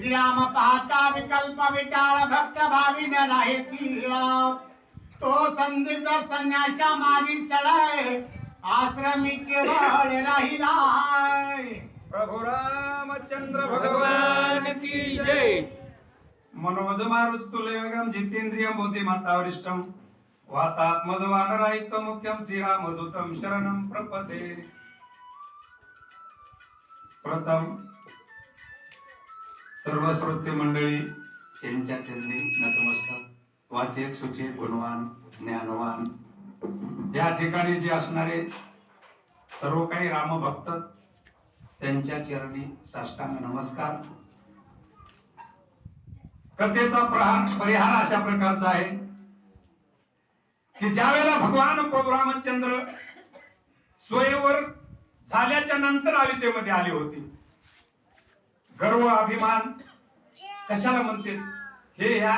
श्रीराम पाहता विकल्प विटाळ भक्त भावी न राहे तीळ तो संदिग्ध संन्यासा माझी सळय आश्रमी केवळ राहिला प्रभु रामचंद्र भगवान की जय। मनोज मारुतुल्यवेगम जितेंद्रियं बुद्धिमत्ता वरिष्ठम वातात्मज वानरायित्व मुख्यम श्रीरामदूतम शरणं प्रपदे। प्रथम सर्व श्रोते मंडळी यांच्या चरणी नतमस्तक। वाचक सुचेत गुणवान ज्ञानवान या ठिकाणी जे असणारे सर्व काही रामभक्त त्यांच्या चरणी साष्टांग नमस्कार। कथेचा परिहार अशा प्रकारचा आहे की ज्या वेळेला भगवान प्रभू रामचंद्र स्वयंवर झाल्याच्या नंतर अयोध्येमध्ये आले होते, गर्व अभिमान कशाला म्हणते हे ह्या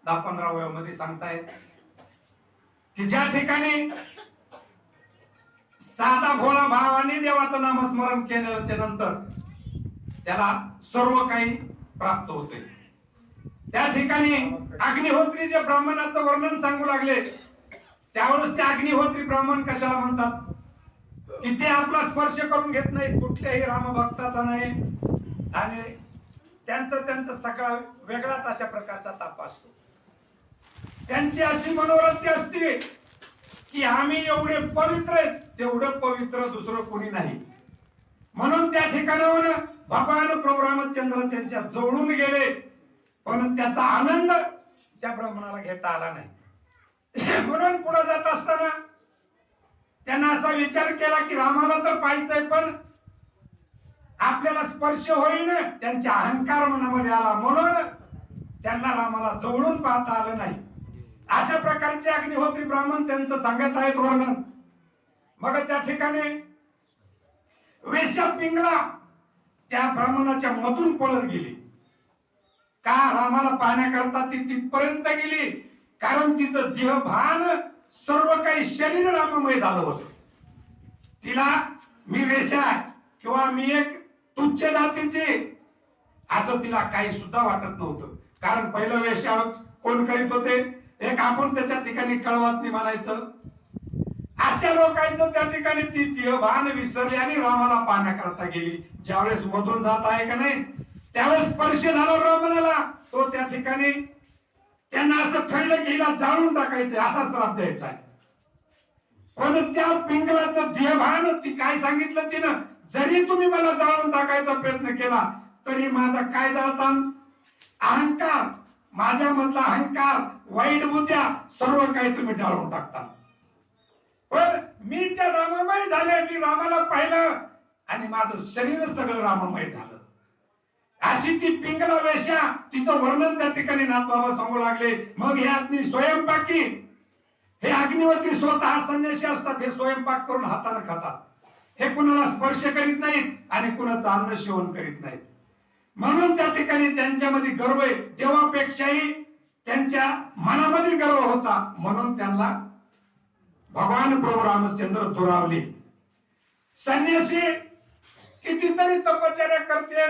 10-15 वयामध्ये सांगतायत की ज्या ठिकाणी साधा भोळा भावाने देवाचं नामस्मरण केल्याच्या नंतर त्याला सर्व काही प्राप्त होते। त्या ठिकाणी अग्निहोत्री जे ब्राह्मणाचं वर्णन सांगू लागले त्यावेळेस ते अग्निहोत्री ब्राह्मण कशाला म्हणतात की ते आपला स्पर्श करून घेत नाहीत, कुठल्याही रामभक्ताचा नाही, आणि त्यांचा सगळा वेगळाच अशा प्रकारचा ताप असतो। त्यांची अशी मनोवृत्ती असते की आम्ही एवढे पवित्र आहेत तेवढं पवित्र दुसरं कोणी नाही। म्हणून त्या ठिकाणाहून भगवान प्रभू रामचंद्र त्यांच्या जवळून गेले, पण त्याचा आनंद त्या ब्राह्मणाला घेता आला नाही। म्हणून पुढे जात असताना त्यांना असा विचार केला की रामाला तर पाहायचंय पण आपल्याला स्पर्श होईन, त्यांचा अहंकार मनामध्ये आला, म्हणून त्यांना रामाला जवळून पाहता आलं नाही। अशा प्रकारचे अग्निहोत्री ब्राह्मण त्यांचं सांगत आहेत वर्णन। मग त्या ठिकाणी वेश्या पिंगला त्या ब्राह्मणाच्या मधून पळत गेली का रामाला पाहण्याकरता ती तिथपर्यंत गेली, कारण तिचं देहभान सर्व काही शरीर राममय झालं होतं। तिला मी वेश्या किंवा मी एक तुच्छ जातीची असं तिला काही सुद्धा वाटत नव्हतं, कारण पहिलं वेश्या कोण करीत होते, एक आपण त्याच्या ठिकाणी कळवात म्हणायचं। अशा लोकांचं त्या ठिकाणी ती देहभान विसरली आणि रामाला पाहण्याकरता गेली। ज्यावेळेस मधून जात आहे का नाही त्यावेळेस स्पर्श झाला ब्राह्मणाला, तो त्या ठिकाणी त्यांना असं ठरलं की हिला जाळून टाकायचं असा श्राप द्यायचा आहे। पण त्या पिंगलाचं देहभान ती काय सांगितलं तिनं, जरी तुम्ही मला जाळून टाकायचा प्रयत्न केला तरी माझा काय जाळतान अहंकार, माझ्या मधला अहंकार वाईट बुद्ध्या सर्व काही तुम्ही टाळून टाकता। पण मी त्या राममय झाले, मी रामाला पाहिलं आणि माझं शरीर सगळं राममय झालं। अशी ती पिंगला वेश्या, तिचं वर्णन त्या ठिकाणी नाथबाबा सांगू लागले। मग हे अग्नी स्वयंपाकी, हे अग्निवती स्वतः संन्यासी असतात, हे स्वयंपाक करून हाताने खातात, हे कुणाला स्पर्श करीत नाहीत आणि कुणाचं अन्न सेवन करीत नाहीत। म्हणून त्या ठिकाणी त्यांच्यामध्ये गर्व आहे, देवापेक्षाही त्यांच्या मनामध्ये गर्व होता, म्हणून त्यांना भगवान प्रभू रामचंद्र दुरावले। संन्यासी कितीतरी तपश्चर्या करते,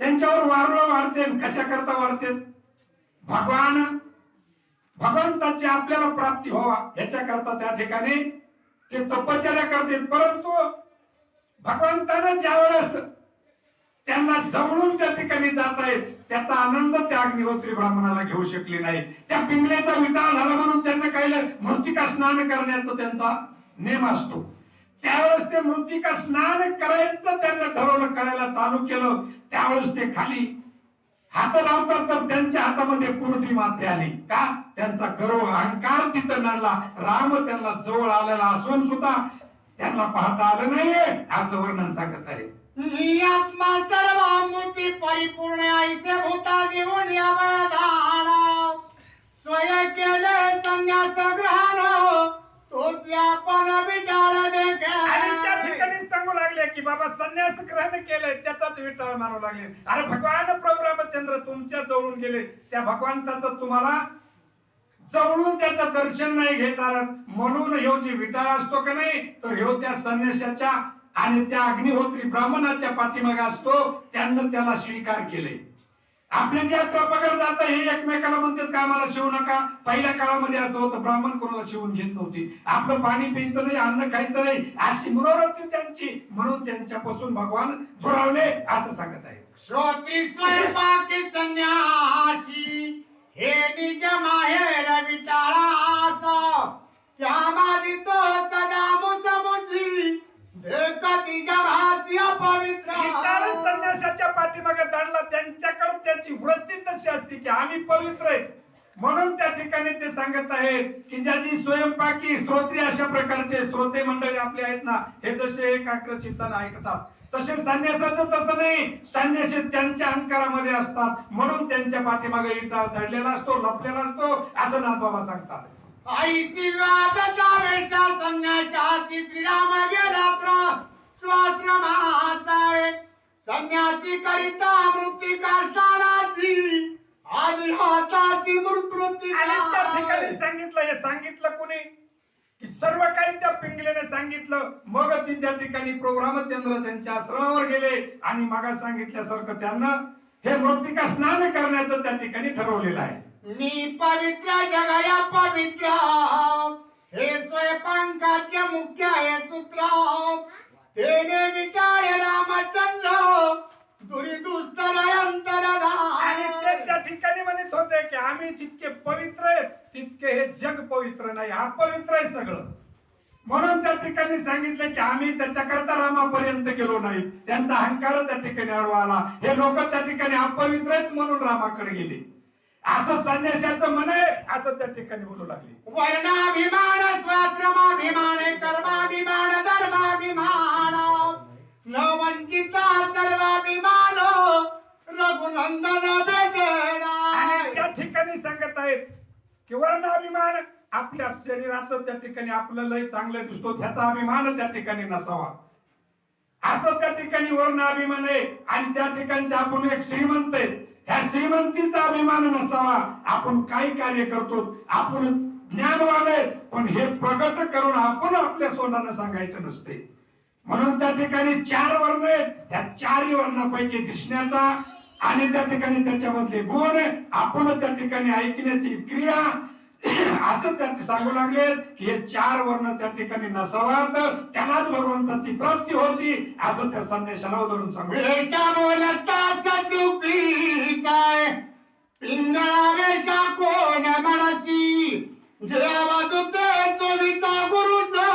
त्यांच्यावर वारुळ वाढते, कशा करता वाढते, भगवंताची आपल्याला प्राप्ती व्हावा याच्या करता त्या ठिकाणी ते तपश्चर्या करते। परंतु भगवंतानं ज्या वेळेस त्यांना जवळून त्या ठिकाणी जात आहेत त्याचा आनंद त्या अग्निहोत्री ब्राह्मणाला घेऊ शकले नाही। त्या पिंगलेचा विटाळ झाला म्हणून त्यांना कळलं मृत्तिका स्नान करण्याचा त्यांचा नेम असतो। त्यावेळेस ते मृत्तिका स्नान करायचं त्यांना ठरवलं, करायला चालू केलं, त्यावेळेस ते खाली हात लावतात तर त्यांच्या हातामध्ये पूर्ती माते आली का, त्यांचा गर्व अहंकार तिथं नडला। राम त्यांना जवळ आलेला असून सुद्धा त्यांना पाहता आलं नाहीये असं वर्णन सांगत आहे। मी आत्मा सर्वामूर्ती परिपूर्ण ऐसे भूता देऊन या बळधान स्वय केले संन्यास ग्रहण तोच आपण विटाळ देखे। आणि त्या ठिकाणी सांगू लागले की बाबा संन्यास ग्रहण केलंय त्याचाच विटाळ मानू लागले। अरे भगवान प्रभू रामचंद्र तुमच्या जवळून गेले, त्या भगवंताचं तुम्हाला जवळून त्याचं दर्शन नाही घेता आलं, म्हणून ह्यो जी विटाळ असतो का नाही तर ह्यो त्या संन्यासाच्या आणि त्या अग्निहोत्री ब्राह्मणाच्या पाठीमागे असतो, त्यांना त्याला स्वीकार केले. आपले जे पकड जात हे एकमेकाला म्हणतात का आम्हाला शिवू नका. पहिल्या काळामध्ये असं होतं, ब्राह्मण कोणाला शिवून घेत नव्हती. आपलं पाणी प्यायचं नाही, अन्न खायचं नाही, अशी मनोवृत्ती त्यांची. म्हणून त्यांच्यापासून भगवान दुरावले असं सांगत आहे. श्रोत्री स्वयंपाकी संन्यासी हे निज माहेर विटाळासा त्या माझी तो सदा मुसमुची देखती जगासी अपवित्र. विटाळ संन्यासाच्या पाठीमागे दडला, त्यांच्याकडे त्याची वृत्ती तशी असते की आम्ही पवित्र आहे. म्हणून त्या ठिकाणी ते सांगत आहेत की ज्याची स्वयंपाकी स्तोत्री, अशा प्रकारचे श्रोते मंडळी आपले आहेत ना, हे जसे एकाग्र चित्ताने ऐकतात, तसे संन्यासाचं तसं नाही. संन्यासी त्यांच्या अहंकारामध्ये असतात, म्हणून त्यांच्या पाठीमागे विटाळ दडलेला असतो, लपलेला असतो, असं नाथबाबा सांगतात. आईसी वादचा वेशा संन्याशासी श्रीराम गेला स्वाश्रमासाय संन्यासी करिता मृत्यू काष्टानासी आणि हाताची मृत्यू. आणि त्या ठिकाणी सांगितलं, हे सांगितलं कोणी की सर्व काही त्या पिंगलेने सांगितलं. मग ती त्या ठिकाणी प्रभू रामचंद्र त्यांच्या आश्रमावर गेले आणि मागा सांगितल्यासारखं त्यांना हे मृत्तिका स्नान करण्याचं त्या ठिकाणी ठरवलेलं आहे. मी पवित्र जगया पवित्र हे स्वयंपाकाचे मुख्य हे सूत्र तेने विटाळे रामचंद्र दुरिदुष्टर. आणि ते त्या ठिकाणी म्हणत होते की आम्ही जितके पवित्र आहेत तितके हे जग पवित्र नाही, अपवित्र आहे सगळं. म्हणून त्या ठिकाणी सांगितलं की आम्ही त्याच्याकरता रामापर्यंत गेलो नाही. त्यांचा अहंकार त्या ठिकाणी अडवाला. हे लोक त्या ठिकाणी अपवित्र आहेत म्हणून रामाकडे गेले, असं संन्यासाचं म्हणे. असं त्या ठिकाणी बोलू लागले. वर्णाभिमान स्वाश्रमाभिमान कर्माभिमान धर्माभिमान न वंचिता सर्वाभिमान रघुनंदन भेटेला. आणि त्या ठिकाणी सांगत आहेत की वर्णाभिमान, आपल्या शरीराचं त्या ठिकाणी आपलं लय चांगलं दिसतो, त्याचा अभिमान त्या ठिकाणी नसावा, असं त्या ठिकाणी वर्ण अभिमान आहे. आणि त्या ठिकाणचे आपण एक श्रीमंत आहे, ह्या श्रीमंतीचा अभिमान नसावा. आपण काय कार्य करतो, आपण ज्ञानवान आहे, पण हे प्रगट करून आपण आपल्या सोनानं सांगायचं नसते. म्हणून त्या ठिकाणी 4 वर्ण आहेत. त्या 4 वर्णापैकी दिसण्याचा आणि त्या ठिकाणी त्याच्यामधले गुण, आपण त्या ठिकाणी ऐकण्याची क्रिया, असं त्या सांगू लागले की हे 4 वर्ण त्या ठिकाणी नसावात, त्यालाच भगवंताची प्राप्ती होती, असं त्या संदेशाला उदाहरण सांगू. पिंगळावेशा कोण म्हणसी जेवा दुते चोवीचा गुरुचा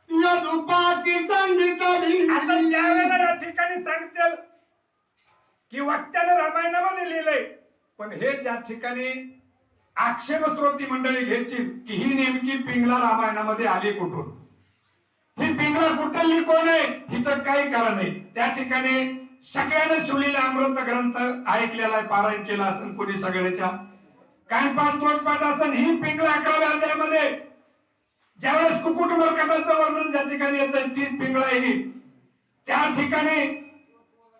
यदुपासी संगीतली. आता ज्या वेळेला या ठिकाणी सांगतील की वक्त्याने रामायणामध्ये लिहिलंय, पण हे ज्या ठिकाणी आक्षेप श्रोती मंडळी घ्यायची की ही नेमकी पिंगला रामायणामध्ये आली कुठून, ही पिंगला कुठली कोण आहे, हिचं काही कारण नाही. त्या ठिकाणी सगळ्यांना शिवलेला अमृत ग्रंथ ऐकलेला आहे, पारायण केला असेल कोणी सगळ्याच्या, कानपाठ तोंडपाठ असेल. ही पिंगला 11व्या अध्यायामध्ये ज्यावेळेस कुकुट मर्कटाचं वर्णन ज्या ठिकाणी येतं, ती पिंगळा ही त्या ठिकाणी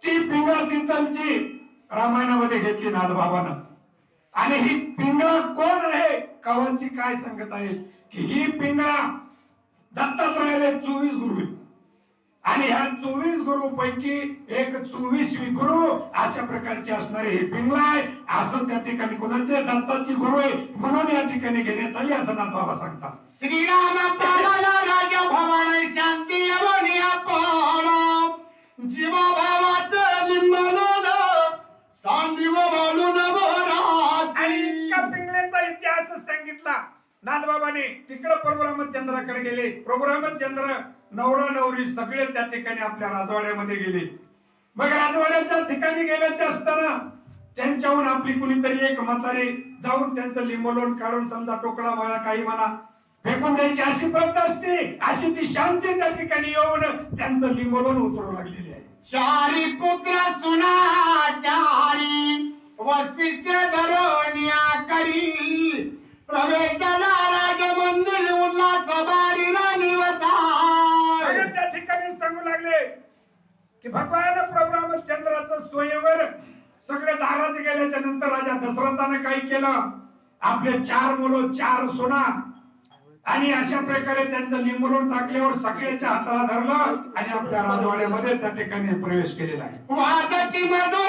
ती पिंगळा तिथलची रामायणामध्ये घेतली नाथबाबानं. आणि ही पिंगळा कोण आहे, कवांची काय सांगत आहे की ही पिंगळा दत्तात्रयाला 24 गुरु आहेत आणि ह्या 24 गुरु पैकी एक 24वी गुरु अशा प्रकारची असणारी ही पिंगळा आहे, असं त्या ठिकाणी कोणाचे दत्ताची गुरु आहे म्हणून या ठिकाणी घेण्यात आली, असं नाथबाबा सांगतात. श्रीराम पालना राजा भवान शांती अवनी आपण जीवा भावाचं लिंबनोन सांडीव बालून भरास. आणि इतका पिंगळेचा इतिहास सांगितला नाथबाबाने. तिकडे प्रभू रामचंद्राकडे गेले. प्रभू रामचंद्र नवरा नवरी सगळे त्या ठिकाणी आपल्या राजवाड्यामध्ये गेले. मग राजवाड्याच्या ठिकाणी गेल्याचे असताना त्यांच्याहून आपली कुणीतरी एक म्हातारी जाऊन त्यांचं लिंबोलोन काढून, समजा टोकळा म्हणा काही म्हणा, फेकून द्यायची अशी प्रथा असते. अशी ती शांती त्या ठिकाणी येऊन त्यांचं लिंबोलोन उतरू लागलेली आहे. 4 पुत्र सुना 4 वसिष्ठ धरोनिया करी प्रवेशाला राज मंदिर उल्हास बारीला निवसा. त्या ठिकाणी सांगू लागले की भगवान प्रभू रामचंद्राचं स्वयंवर सगळे दारात गेल्याच्या नंतर राजा दशरथाने काय केलं, आपले 4 मुलं 4 सुना आणि अशा प्रकारे त्यांचं लिंबून टाकल्यावर सगळ्याच्या हाताला धरलं आणि आपल्या राजवाड्यामध्ये त्या ठिकाणी प्रवेश केलेला आहे. वाजची मधुर